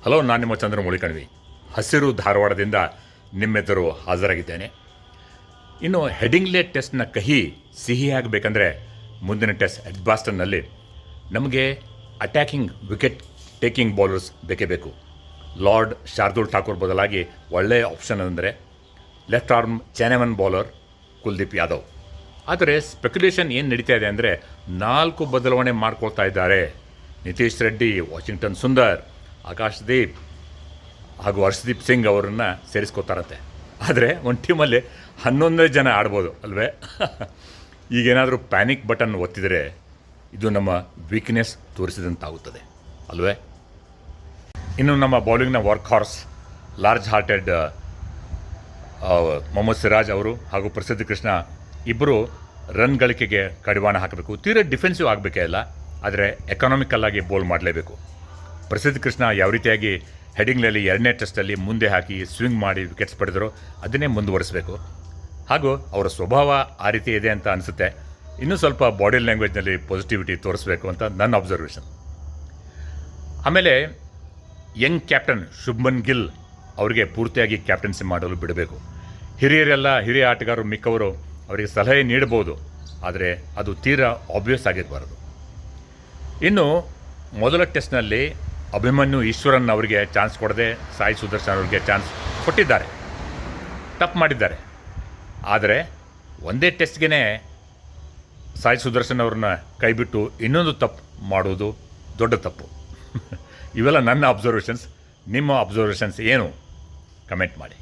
Hello, ನಾನು ನಿಮ್ಮ ಚಂದ್ರಮೌಳಿ ಕಣ್ವಿ. ಹಸಿರು ಧಾರವಾಡದಿಂದ ನಿಮ್ಮೆದುರು ಹಾಜರಾಗಿದ್ದೇನೆ. ಇನ್ನು ಹೆಡಿಂಗ್ಲೆ ಟೆಸ್ಟ್ನ ಕಹಿ ಸಿಹಿ ಆಗಬೇಕಂದ್ರೆ ಮುಂದಿನ ಟೆಸ್ಟ್ ಎಡ್ಜ್ಬಾಸ್ಟನ್ನಲ್ಲಿ ನಮಗೆ ಅಟ್ಯಾಕಿಂಗ್ ವಿಕೆಟ್ ಟೇಕಿಂಗ್ ಬೌಲರ್ಸ್ ಬೇಕೇ ಬೇಕು. ಲಾರ್ಡ್ ಶಾರ್ದೂಲ್ ಠಾಕೂರ್ ಬದಲಾಗಿ ಒಳ್ಳೆಯ ಆಪ್ಷನ್ ಅಂದರೆ left arm chinaman bowler Kuldeep Yadav. ಆದರೆ ಸ್ಪೆಕ್ಯುಲೇಷನ್ ಏನು ನಡೀತಾ ಇದೆ ಅಂದರೆ 4 ಬದಲಾವಣೆ ಮಾಡ್ಕೊಳ್ತಾ ಇದ್ದಾರೆ. ನಿತೀಶ್ ರೆಡ್ಡಿ, ವಾಷಿಂಗ್ಟನ್ ಸುಂದರ್, ಆಕಾಶ್ದೀಪ್ ಹಾಗೂ ಹರ್ಷದೀಪ್ ಸಿಂಗ್ ಅವರನ್ನು ಸೇರಿಸ್ಕೋತಾರಂತೆ. ಆದರೆ ಒಂದು ಟೀಮಲ್ಲಿ 11 ಜನ ಆಡ್ಬೋದು ಅಲ್ವೇ? ಈಗೇನಾದರೂ ಪ್ಯಾನಿಕ್ ಬಟನ್ ಒತ್ತಿದರೆ ಇದು ನಮ್ಮ ವೀಕ್ನೆಸ್ ತೋರಿಸಿದಂತಾಗುತ್ತದೆ ಅಲ್ವೇ? ಇನ್ನು ನಮ್ಮ ಬೌಲಿಂಗ್ನ work horse large hearted Mohammed Siraj ಅವರು ಹಾಗೂ ಪ್ರಸಿದ್ಧ ಕೃಷ್ಣ ಇಬ್ಬರು ರನ್ ಗಳಿಕೆಗೆ ಕಡಿವಾಣ ಹಾಕಬೇಕು. ತೀರಾ ಡಿಫೆನ್ಸಿವ್ ಆಗಬೇಕೇ ಇಲ್ಲ, ಆದರೆ ಎಕನಾಮಿಕಲ್ ಆಗಿ ಬೌಲ್ ಮಾಡಲೇಬೇಕು. ಪ್ರಸಿದ್ಧ ಕೃಷ್ಣ ಯಾವ ರೀತಿಯಾಗಿ ಹೆಡಿಂಗ್ನಲ್ಲಿ 2ನೇ ಟೆಸ್ಟಲ್ಲಿ ಮುಂದೆ ಹಾಕಿ ಸ್ವಿಂಗ್ ಮಾಡಿ ವಿಕೆಟ್ಸ್ ಪಡೆದರು ಅದನ್ನೇ ಮುಂದುವರಿಸಬೇಕು. ಹಾಗೂ ಅವರ ಸ್ವಭಾವ ಆ ರೀತಿ ಇದೆ ಅಂತ ಅನಿಸುತ್ತೆ. ಇನ್ನೂ ಸ್ವಲ್ಪ ಬಾಡಿ ಲ್ಯಾಂಗ್ವೇಜ್ನಲ್ಲಿ ಪಾಸಿಟಿವಿಟಿ ತೋರಿಸಬೇಕು ಅಂತ ನನ್ನ ಅಬ್ಸರ್ವೇಷನ್. ಆಮೇಲೆ ಯಂಗ್ ಕ್ಯಾಪ್ಟನ್ ಶುಭ್ಮನ್ ಗಿಲ್ ಅವರಿಗೆ ಪೂರ್ತಿಯಾಗಿ ಕ್ಯಾಪ್ಟನ್ಸಿ ಮಾಡಲು ಬಿಡಬೇಕು. ಹಿರಿಯ ಆಟಗಾರರು ಮಿಕ್ಕವರು ಅವರಿಗೆ ಸಲಹೆ ನೀಡಬಹುದು, ಆದರೆ ಅದು ತೀರಾ ಆಬ್ವಿಯಸ್ ಆಗಿರಬಾರದು. ಇನ್ನು ಮೊದಲ ಟೆಸ್ಟ್ನಲ್ಲಿ ಅಭಿಮನ್ಯು ಈಶ್ವರನ್ ಅವರಿಗೆ ಚಾನ್ಸ್ ಕೊಡದೆ ಸಾಯಿ ಸುದರ್ಶನ್ ಅವರಿಗೆ ಚಾನ್ಸ್ ಕೊಟ್ಟಿದ್ದಾರೆ, ತಪ್ಪು ಮಾಡಿದ್ದಾರೆ. ಆದರೆ ಒಂದೇ ಟೆಸ್ಟ್ಗೆ ಸಾಯಿ ಸುದರ್ಶನ್ ಅವ್ರನ್ನ ಕೈಬಿಟ್ಟು ಇನ್ನೊಂದು ತಪ್ಪು ಮಾಡೋದು ದೊಡ್ಡ ತಪ್ಪು. ಇವೆಲ್ಲ ನನ್ನ ಅಬ್ಸರ್ವೇಷನ್ಸ್. ನಿಮ್ಮ ಅಬ್ಸರ್ವೇಷನ್ಸ್ ಏನು? ಕಮೆಂಟ್ ಮಾಡಿ.